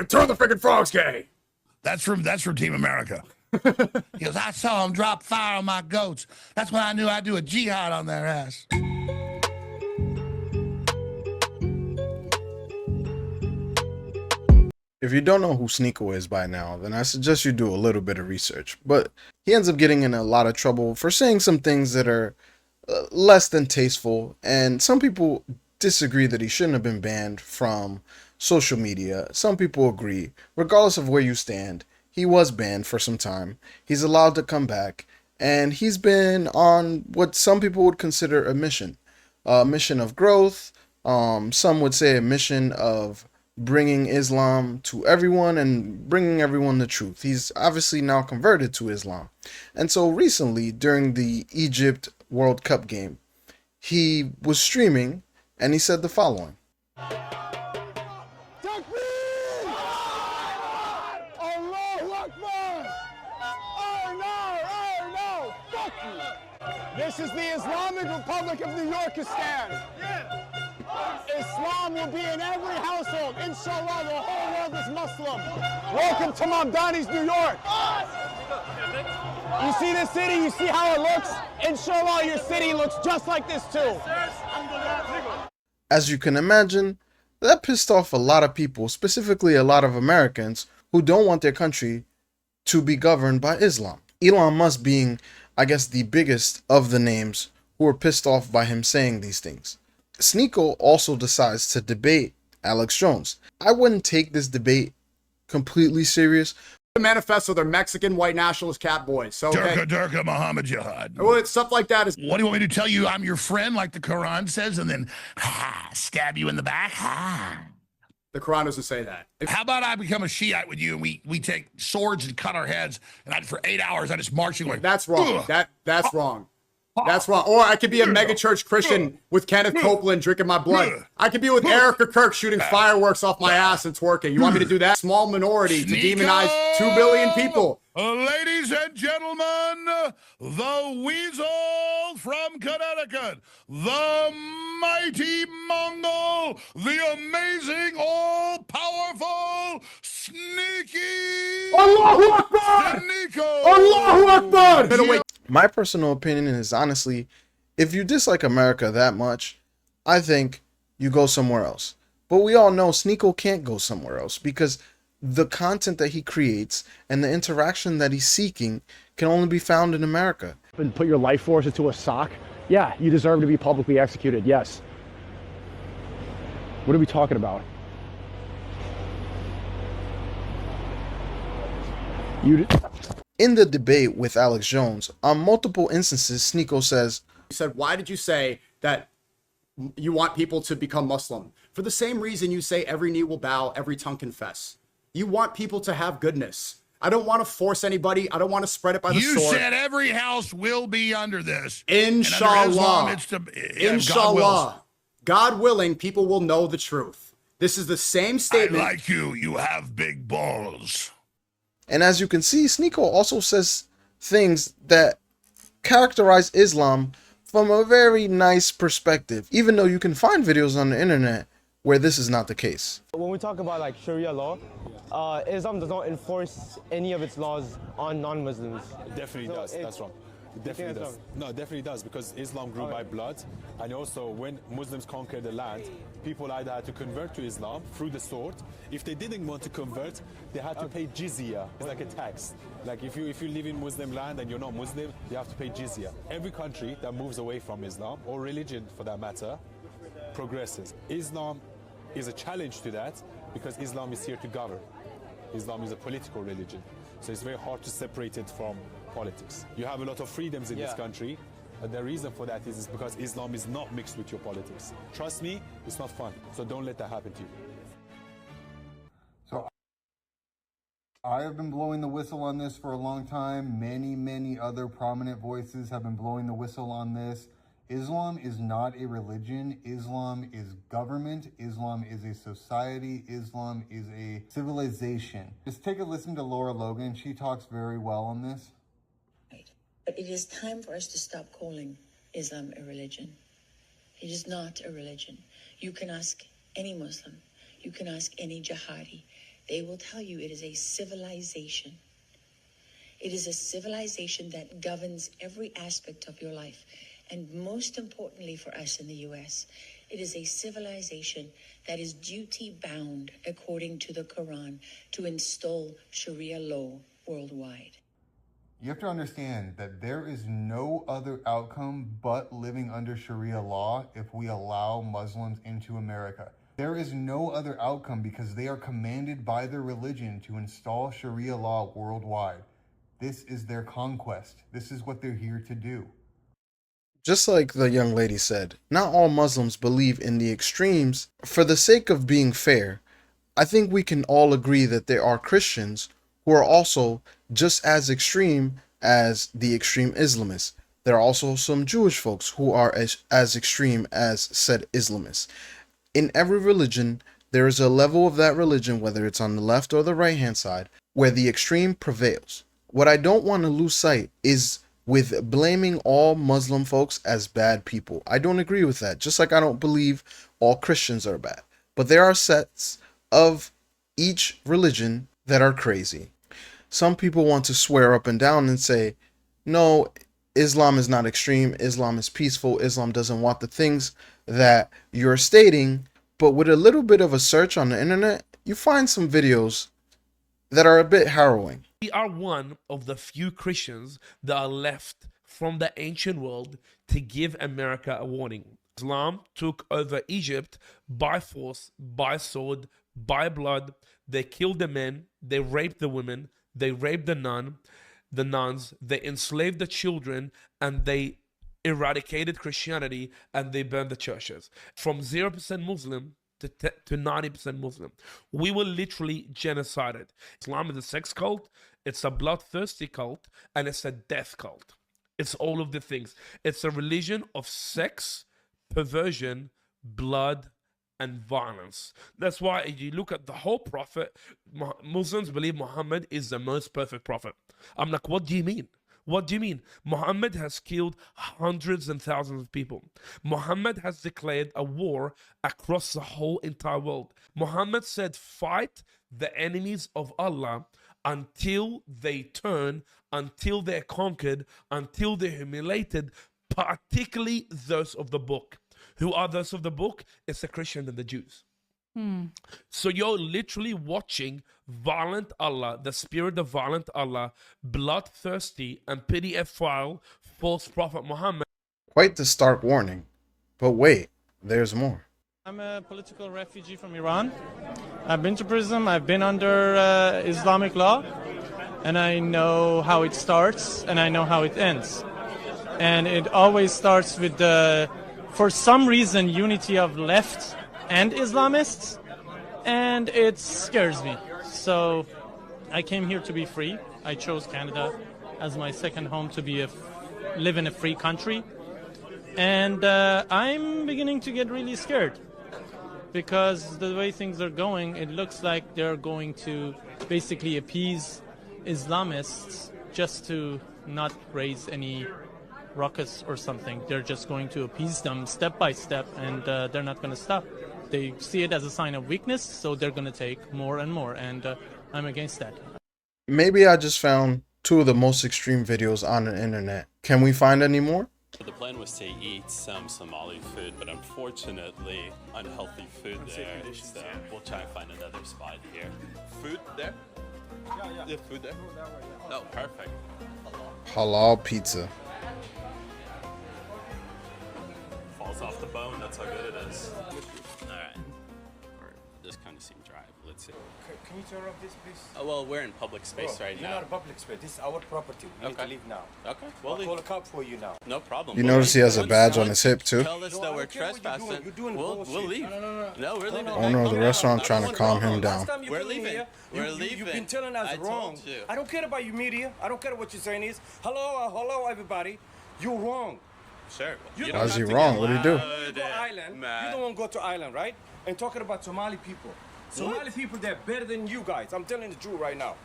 Turn the freaking frogs gay. That's from Team America. He goes, I saw him drop fire on my goats. That's when I knew I'd do a jihad on their ass. If you don't know who Sneako is by now, then I suggest you do a little bit of research. But he ends up getting in a lot of trouble for saying some things that are less than tasteful, and some people disagree that he shouldn't have been banned from social media. Some people agree. Regardless of where you stand, he was banned for some time. He's allowed to come back, and he's been on what some people would consider a mission of growth. Some would say a mission of bringing Islam to everyone and bringing everyone the truth. He's obviously now converted to Islam. And so recently, during the Egypt World Cup game, he was streaming and he said the following. This is the Islamic Republic of New Yorkistan. Islam will be in every household. Inshallah, the whole world is Muslim. Welcome to Mamdani's New York. You see this city? You see how it looks? Inshallah, your city looks just like this too. As you can imagine, that pissed off a lot of people, specifically a lot of Americans who don't want their country to be governed by Islam. Elon Musk being, I guess, the biggest of the names who are pissed off by him saying these things. Sneako also decides to debate Alex Jones. I wouldn't take this debate completely serious. The manifesto, they're Mexican white nationalist cat boys. So okay. Durka, Muhammad Jihad. Well, stuff like that is. What do you want me to tell you? I'm your friend, like the Quran says, and then stab you in the back? The Quran doesn't say that. How about I become a Shiite with you and we take swords and cut our heads, and for 8 hours I just march you like. That's wrong. That's wrong. That's wrong. Or I could be a megachurch Christian with Kenneth Copeland drinking my blood. I could be with Erica Kirk shooting fireworks off my ass and twerking. You want me to do that? Small minority to demonize 2 billion people. Ladies and gentlemen, the weasel from Connecticut, the mighty Mongol, the amazing, all-powerful, sneaky Allahu Akbar! Sneako! Allahu Akbar! My personal opinion is, honestly, if you dislike America that much, I think you go somewhere else. But we all know Sneako can't go somewhere else because the content that he creates and the interaction that he's seeking can only be found in America. And put your life force into a sock? Yeah, you deserve to be publicly executed, yes. What are we talking about? In the debate with Alex Jones, on multiple instances, Sneako says, He said, why did you say that you want people to become Muslim? For the same reason you say every knee will bow, every tongue confess. You want people to have goodness. I don't want to force anybody. I don't want to spread it by the sword. You said every house will be under this. Inshallah. Inshallah. God willing, people will know the truth. This is the same statement. I like you. You have big balls. and as you can see, Sneako also says things that characterize Islam from a very nice perspective, even though you can find videos on the internet where this is not the case. When we talk about like Sharia law, Islam does not enforce any of its laws on non-Muslims. It definitely does. That's wrong. It definitely does. No, it definitely does, because Islam grew by blood, and also when Muslims conquered the land, people either had to convert to Islam through the sword. If they didn't want to convert, they had to pay jizya. It's like a tax. Like if you live in Muslim land and you're not Muslim, you have to pay jizya. Every country that moves away from Islam, or religion for that matter, progresses. Islam is a challenge to that, because Islam is here to govern. Islam is a political religion, so it's very hard to separate it from politics. You have a lot of freedoms in this country, and the reason for that is because Islam is not mixed with your politics. Trust me, it's not fun, so don't let that happen to you. So I have been blowing the whistle on this for a long time. Many other prominent voices have been blowing the whistle on this. Islam is not a religion. Islam is government. Islam is a society. Islam is a civilization. Just take a listen to Laura Logan. She talks very well on this. But it is time for us to stop calling Islam a religion. It is not a religion. You can ask any Muslim. You can ask any jihadi. they will tell you it is a civilization. It is a civilization that governs every aspect of your life. And most importantly for us in the U.S., it is a civilization that is duty-bound, according to the Quran, to install Sharia law worldwide. You have to understand that there is no other outcome but living under Sharia law if we allow Muslims into America. There is no other outcome because they are commanded by their religion to install Sharia law worldwide. This is their conquest. This is what they're here to do. Just like the young lady said, not all Muslims believe in the extremes. For the sake of being fair, I think we can all agree that there are Christians who are also just as extreme as the extreme Islamists. There are also some Jewish folks who are as extreme as said Islamists. In every religion, there is a level of that religion, whether it's on the left or the right hand side, where the extreme prevails. What I don't want to lose sight is with blaming all Muslim folks as bad people. I don't agree with that, just like I don't believe all Christians are bad. But there are sets of each religion that are crazy. Some people want to swear up and down and say, no, Islam is not extreme, Islam is peaceful, Islam doesn't want the things that you're stating. But with a little bit of a search on the internet, you find some videos that are a bit harrowing. We are one of the few Christians that are left from the ancient world to give America a warning. Islam took over Egypt by force, by sword, by blood. They killed the men, they raped the women, they raped the nuns, they enslaved the children, and they eradicated Christianity, and they burned the churches. From 0% Muslim to 90% Muslim. We were literally genocided. Islam is a sex cult, it's a bloodthirsty cult, and it's a death cult. It's all of the things. It's a religion of sex, perversion, blood, and violence. That's why if you look at the whole prophet, Muslims believe Muhammad is the most perfect prophet. I'm like, what do you mean? What do you mean? Muhammad has killed hundreds and thousands of people. Muhammad has declared a war across the whole entire world. Muhammad said, fight the enemies of Allah until they turn, until they're conquered, until they're humiliated, particularly those of the book. Who are those of the book? It's the Christians and the Jews. So you're literally watching violent Allah, the spirit of violent Allah, bloodthirsty and PDF file false prophet Muhammad. Quite the stark warning. But wait, there's more. I'm a political refugee from Iran. I've been to prison, I've been under Islamic law, and I know how it starts and I know how it ends. And it always starts with the, for some reason, unity of left and Islamists, and it scares me. So I came here to be free. I chose Canada as my second home to be live in a free country. And I'm beginning to get really scared because the way things are going, it looks like they're going to basically appease Islamists just to not raise any ruckus or something. They're just going to appease them step by step, and they're not going to stop. They see it as a sign of weakness, so they're going to take more and more, and I'm against that. Maybe I just found two of the most extreme videos on the internet. Can we find any more? The plan was to eat some Somali food, but unfortunately, unhealthy food there. So we'll try and find another spot here. Food there? Yeah, food there? Oh, perfect. Halal pizza. Falls off the bone, that's how good it is. Alright. This kind of seemed dry, but let's see. Can you turn off this, please? Oh, well, we're in public space right now. You're not in public space. This is our property. We need to leave now. Okay, I'll call a cop for you now. No problem. You notice he has a badge on his hip too? Tell us that we're trespassing. We'll leave. No, we're leaving. Oh no, the restaurant trying to calm him down. We're leaving. We're leaving. You've been telling us wrong. I don't care about your media. I don't care what you're saying is. Hello, everybody. You're wrong. Sure. Why is he wrong? What did he do? You go island. You don't want to go to island, right? And talking about Somali people. Somali people, they're better than you guys. I'm telling the truth right now.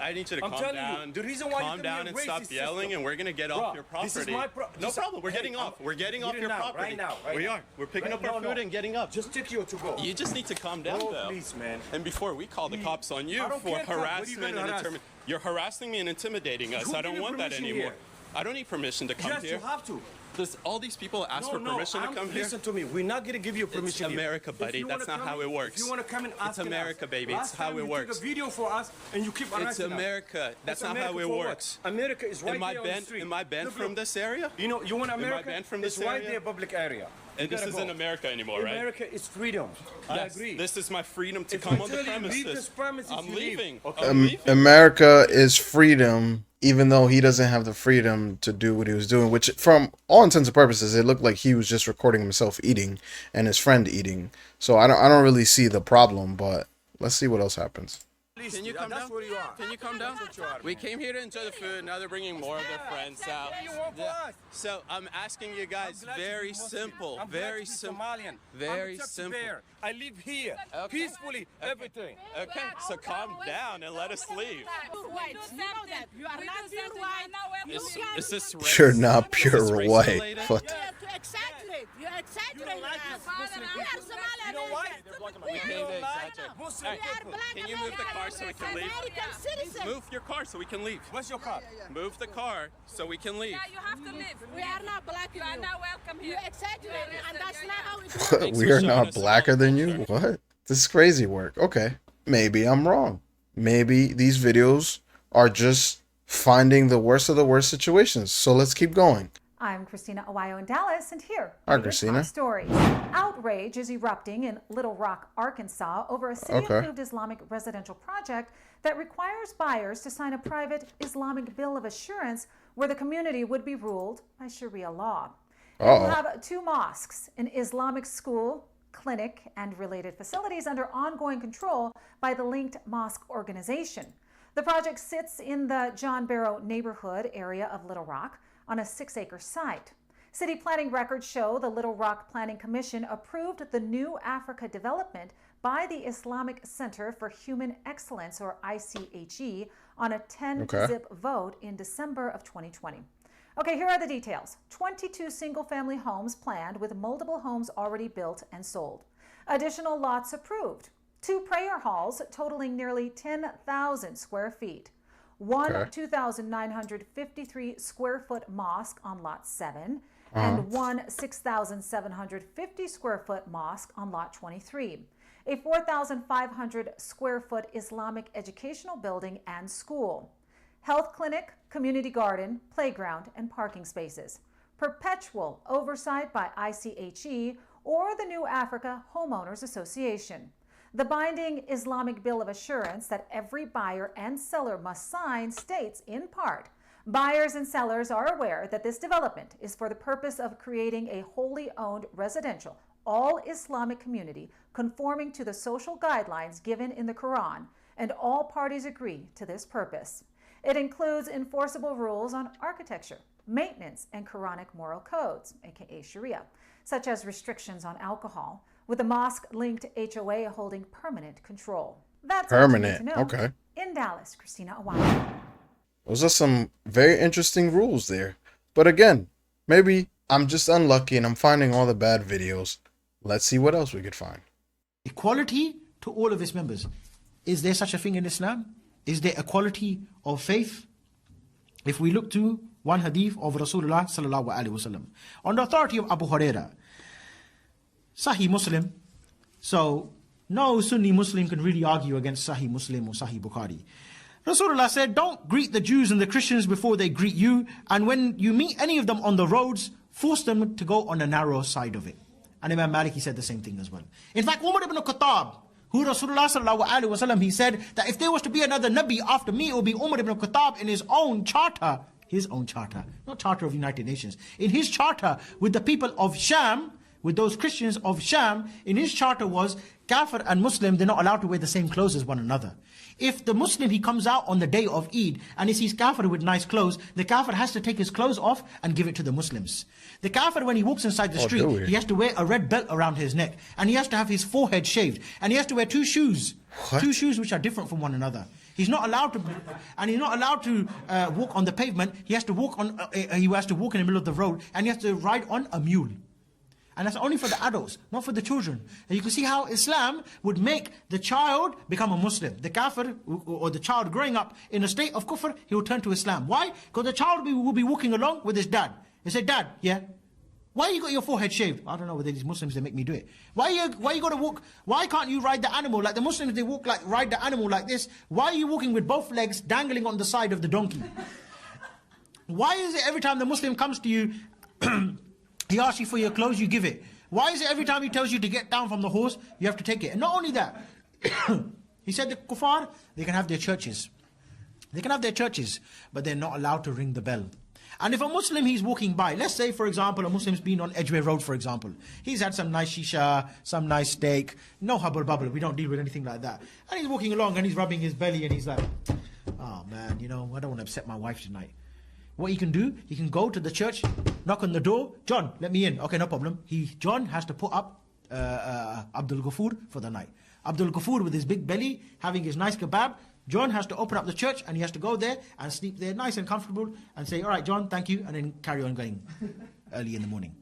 I need you to I'm calm telling down. you, the reason why calm you down and stop yelling, and we're gonna get off your property. This is my no problem. We're getting off. We're getting off your property. Right now. We are. We're picking up our food and getting up. Just take you to go. You just need to calm down, though. Please, man. And before we call the cops on you I don't for care, harassment and harass? you're harassing me and intimidating us. Who I don't gave you want that permission anymore. here? I don't need permission to come Yes, here. you have to. Does all these people ask for permission to come here? Listen to me. We're not gonna give you permission. It's America, here. buddy. That's not how it works. If you want to come and ask, It's America, baby. It's how it works. Took a video for us, and you keep It's harassing us. America. That's not America how it for what? works. America is right Am I there on the banned? street. Am I banned Look, from look. this area? You know, you want America? Am I banned from this it's right area? there, public area. And this isn't America anymore, right? America is freedom. I agree. This is my freedom to If come I on the tell you premises. leave this premises, I'm you leave. leaving. Okay. I'm leaving. America is freedom, even though he doesn't have the freedom to do what he was doing, which from all intents and purposes, it looked like he was just recording himself eating and his friend eating. So I don't really see the problem, but let's see what else happens. Can you come down? Can you come down? We came here to enjoy the food. Now they're bringing more of their friends out. So I'm asking you guys, very simple, very simple, very simple. I live here peacefully. Everything. Okay, so calm down and let us leave. Is this race? You're not Is this pure race white. related? What? You know why? We came to exaggerate. Can you move the car so we can leave? Move your car so we can leave. What's your car? Move the car so we can leave. Yeah, you have to leave. We are not black. You are not welcome here. You exaggerate, and that's not how it works. We are not blacker than you? What? This is crazy work. Okay. Maybe I'm wrong. Maybe these videos are just finding the worst of the worst situations. So let's keep going. I'm Christina Awayo in Dallas, and here Hi, are your Christina. top stories. Outrage is erupting in Little Rock, Arkansas, over a city-approved Islamic residential project that requires buyers to sign a private Islamic bill of assurance where the community would be ruled by Sharia law. It will have 2 mosques, an Islamic school, clinic, and related facilities under ongoing control by the Linked Mosque organization. The project sits in the John Barrow neighborhood area of Little Rock, on a 6-acre site. City planning records show the Little Rock Planning Commission approved the New Africa development by the Islamic Center for Human Excellence, or ICHE, on a 10-zip vote in December of 2020. Okay, here are the details. 22 single-family homes planned, with multiple homes already built and sold. Additional lots approved. 2 prayer halls totaling nearly 10,000 square feet. One 2,953 square foot mosque on lot 7, and one 6,750 square foot mosque on lot 23. A 4,500 square foot Islamic educational building and school. Health clinic, community garden, playground, and parking spaces. Perpetual oversight by ICHE or the New Africa Homeowners Association. The binding Islamic Bill of Assurance that every buyer and seller must sign states, in part, buyers and sellers are aware that this development is for the purpose of creating a wholly owned residential, all Islamic community conforming to the social guidelines given in the Quran, and all parties agree to this purpose. It includes enforceable rules on architecture, maintenance, and Quranic moral codes, aka Sharia, such as restrictions on alcohol, with the mosque-linked HOA holding permanent control. That's Permanent, all you need to know. okay. In Dallas, Christina Awayo. Those are some very interesting rules there. But again, maybe I'm just unlucky and I'm finding all the bad videos. Let's see what else we could find. Equality to all of its members. Is there such a thing in Islam? Is there equality of faith? If we look to one hadith of Rasulullah sallallahu alaihi wasallam, on the authority of Abu Huraira, Sahih Muslim, so no Sunni Muslim can really argue against Sahih Muslim or Sahih Bukhari. Rasulullah said, don't greet the Jews and the Christians before they greet you, and when you meet any of them on the roads, force them to go on the narrow side of it. And Imam Malik, he said the same thing as well. In fact, Umar ibn Khattab, who Rasulullah sallallahu alaihi wasallam, he said that if there was to be another Nabi after me, it would be Umar ibn Khattab in his own charter, not charter of United Nations, in his charter with the people of Sham, with those Christians of Sham, in his charter was Kafir and Muslim, they're not allowed to wear the same clothes as one another. If the Muslim, he comes out on the day of Eid and he sees Kafir with nice clothes, the Kafir has to take his clothes off and give it to the Muslims. The Kafir, when he walks inside the street, he has to wear a red belt around his neck, and he has to have his forehead shaved, and he has to wear 2 shoes What? Two shoes which are different from one another. He's not allowed to, and he's not allowed to walk on the pavement. He has to walk on. He has to walk in the middle of the road, and he has to ride on a mule. And that's only for the adults, not for the children. And you can see how Islam would make the child become a Muslim. The kafir, or the child growing up in a state of kufr, he will turn to Islam. Why? Because the child will be walking along with his dad. He said, "Dad, yeah, why you got your forehead shaved?" I don't know whether these Muslims, they make me do it. Why you got to walk? Why can't you ride the animal? Like the Muslims, they ride the animal like this. Why are you walking with both legs dangling on the side of the donkey? Why is it every time the Muslim comes to you, he asks you for your clothes, you give it? Why is it every time he tells you to get down from the horse, you have to take it? And not only that, he said the kuffar, they can have their churches. They can have their churches, but they're not allowed to ring the bell. And if a Muslim, he's walking by, let's say, for example, a Muslim's been on Edgware Road, for example. He's had some nice shisha, some nice steak, no hubble bubble, we don't deal with anything like that. And he's walking along and he's rubbing his belly and he's like, "Oh man, I don't want to upset my wife tonight." What he can do, he can go to the church, knock on the door, "John, let me in." Okay, no problem. John has to put up Abdul Ghafoor for the night. Abdul Ghafoor with his big belly, having his nice kebab. John has to open up the church and he has to go there and sleep there nice and comfortable and say, "All right, John, thank you," and then carry on going early in the morning.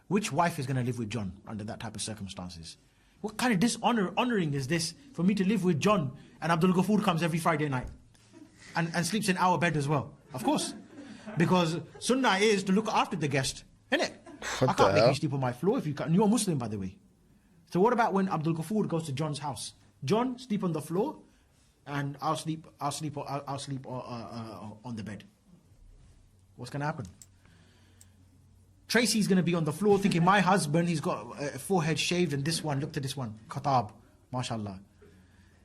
Which wife is going to live with John under that type of circumstances? What kind of honoring is this for me to live with John and Abdul Ghafoor comes every Friday night and sleeps in our bed as well? Of course. Because sunnah is to look after the guest, innit? I can't make you sleep on my floor if you can't. You're a Muslim, by the way. So what about when Abdul Ghafoor goes to John's house? John, sleep on the floor, and I'll sleep on the bed. What's going to happen? Tracy's going to be on the floor thinking, my husband, he's got a forehead shaved, and this one, look at this one, khatab, mashallah.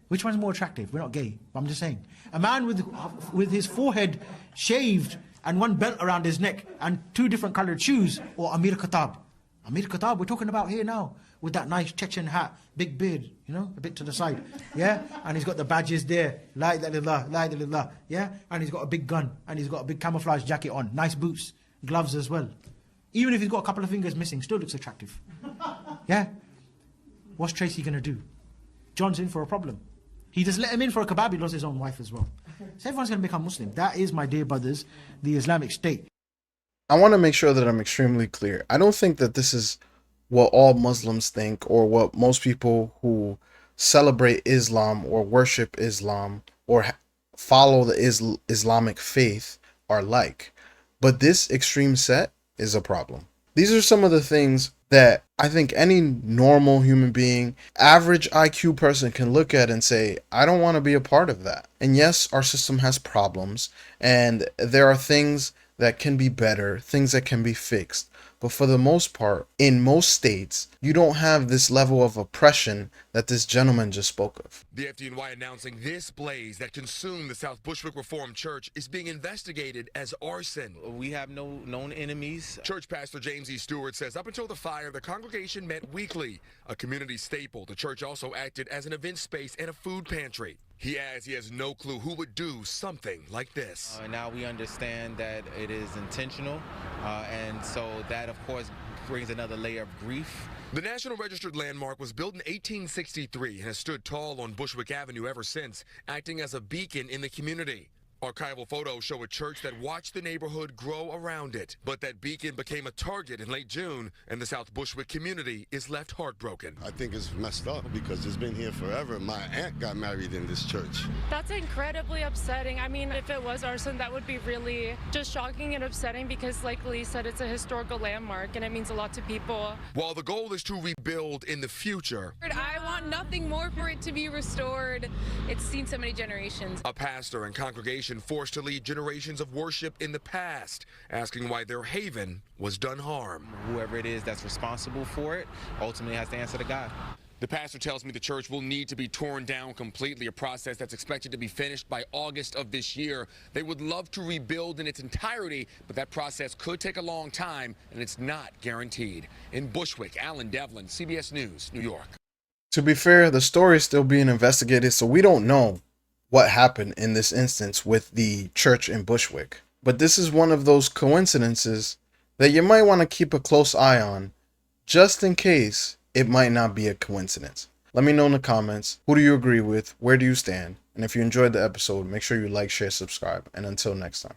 Which one's more attractive? We're not gay, but I'm just saying. A man with his forehead shaved and one belt around his neck and two different colored shoes, or Amir Khattab. Amir Khattab, we're talking about here now, with that nice Chechen hat, big beard, a bit to the side, yeah? And he's got the badges there, la ilaha illallah, la ilaha illallah, yeah? And he's got a big gun, and he's got a big camouflage jacket on, nice boots, gloves as well. Even if he's got a couple of fingers missing, still looks attractive, yeah? What's Tracy gonna do? John's in for a problem. He just let him in for a kebab, he lost his own wife as well. So everyone's going to become Muslim. That is, my dear brothers, the Islamic State. I want to make sure that I'm extremely clear. I don't think that this is what all Muslims think, or what most people who celebrate Islam or worship Islam or follow the Islamic faith are like. But this extreme set is a problem. These are some of the things that I think any normal human being, average IQ person can look at and say, I don't want to be a part of that. And yes, our system has problems, and there are things that can be better, things that can be fixed. But for the most part, in most states, you don't have this level of oppression that this gentleman just spoke of. The FDNY announcing this blaze that consumed the South Bushwick Reformed Church is being investigated as arson. We have no known enemies. Church pastor James E. Stewart says up until the fire, the congregation met weekly. A community staple, the church also acted as an event space and a food pantry. He adds he has no clue who would do something like this. Now we understand that it is intentional, and so that, of course, brings another layer of grief. The National Registered Landmark was built in 1863 and has stood tall on Bushwick Avenue ever since, acting as a beacon in the community. Archival photos show a church that watched the neighborhood grow around it. But that beacon became a target in late June, and the South Bushwick community is left heartbroken. I think it's messed up because it's been here forever. My aunt got married in this church. That's incredibly upsetting. I mean, if it was arson, that would be really just shocking and upsetting because, like Lee said, it's a historical landmark and it means a lot to people. While the goal is to rebuild in the future, I want nothing more for it to be restored. It's seen so many generations. A pastor and congregation forced to lead generations of worship in the past, asking why their haven was done harm. Whoever it is that's responsible for it ultimately has to answer to God. The pastor tells me the church will need to be torn down completely, a process that's expected to be finished by August of this year. They would love to rebuild in its entirety, but that process could take a long time, and it's not guaranteed. In Bushwick, Alan Devlin, CBS News, New York. To be fair, the story is still being investigated, so we don't know what happened in this instance with the church in Bushwick. But this is one of those coincidences that you might want to keep a close eye on, just in case it might not be a coincidence. Let me know in the comments, who do you agree with? Where do you stand? And if you enjoyed the episode, make sure you like, share, subscribe. And until next time.